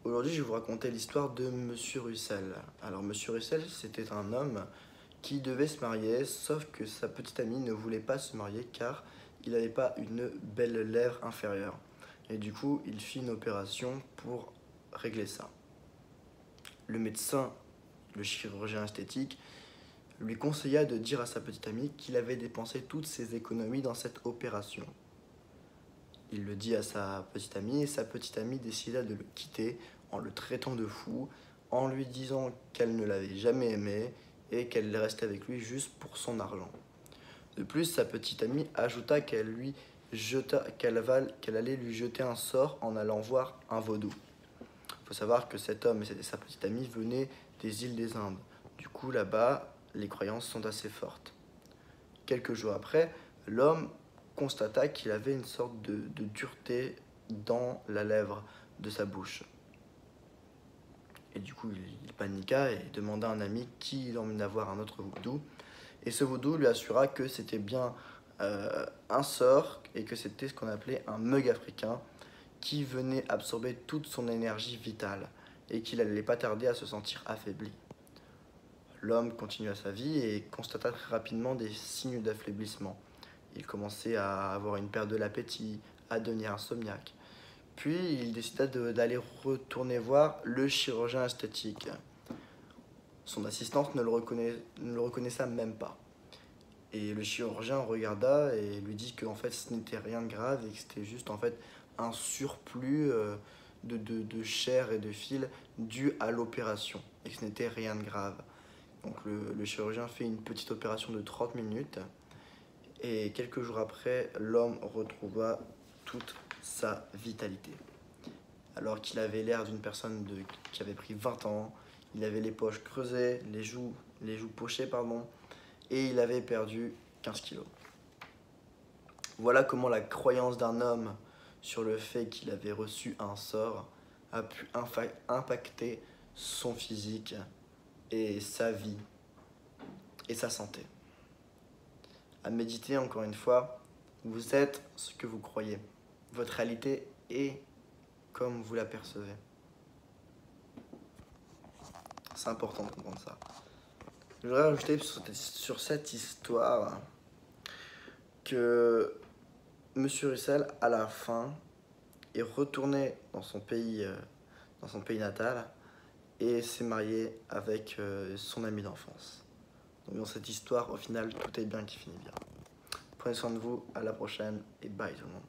Aujourd'hui, je vais vous raconter l'histoire de Monsieur Russell. Alors, Monsieur Russell, c'était un homme qui devait se marier, sauf que sa petite amie ne voulait pas se marier car il n'avait pas une belle lèvre inférieure. Et du coup, il fit une opération pour régler ça. Le médecin, le chirurgien esthétique, lui conseilla de dire à sa petite amie qu'il avait dépensé toutes ses économies dans cette opération. Il le dit à sa petite amie et sa petite amie décida de le quitter en le traitant de fou, en lui disant qu'elle ne l'avait jamais aimé et qu'elle restait avec lui juste pour son argent. De plus, sa petite amie ajouta qu'elle allait lui jeter un sort en allant voir un vaudou. Il faut savoir que cet homme et sa petite amie venaient des îles des Indes. Du coup, là-bas, les croyances sont assez fortes. Quelques jours après, l'homme constata qu'il avait une sorte de dureté dans la lèvre de sa bouche. Et du coup, il paniqua et demanda à un ami qui l'emmena voir un autre vaudou. Et ce vaudou lui assura que c'était bien un sort et que c'était ce qu'on appelait un mug africain qui venait absorber toute son énergie vitale et qu'il n'allait pas tarder à se sentir affaibli. L'homme continua sa vie et constata très rapidement des signes d'affaiblissement. Il commençait à avoir une perte de l'appétit, à devenir insomniaque. Puis il décida d'aller retourner voir le chirurgien esthétique. Son assistante ne le reconnaissait même pas. Et le chirurgien regarda et lui dit que en fait, ce n'était rien de grave et que c'était juste en fait un surplus de chair et de fil dû à l'opération et que ce n'était rien de grave. Donc le chirurgien fait une petite opération de 30 minutes et quelques jours après, l'homme retrouva toute sa vitalité. Alors qu'il avait l'air d'une personne qui avait pris 20 ans, il avait les poches creusées, les joues pochées, pardon, et il avait perdu 15 kilos. Voilà comment la croyance d'un homme sur le fait qu'il avait reçu un sort a pu impacter son physique et sa vie et sa santé. À méditer encore une fois, vous êtes ce que vous croyez. Votre réalité est comme vous la percevez. C'est important de comprendre ça. Je voudrais rajouter sur cette histoire que Monsieur Russell, à la fin, est retourné dans son pays natal et s'est marié avec son ami d'enfance. Donc dans cette histoire, au final, tout est bien qui finit bien. Prenez soin de vous, à la prochaine et bye tout le monde.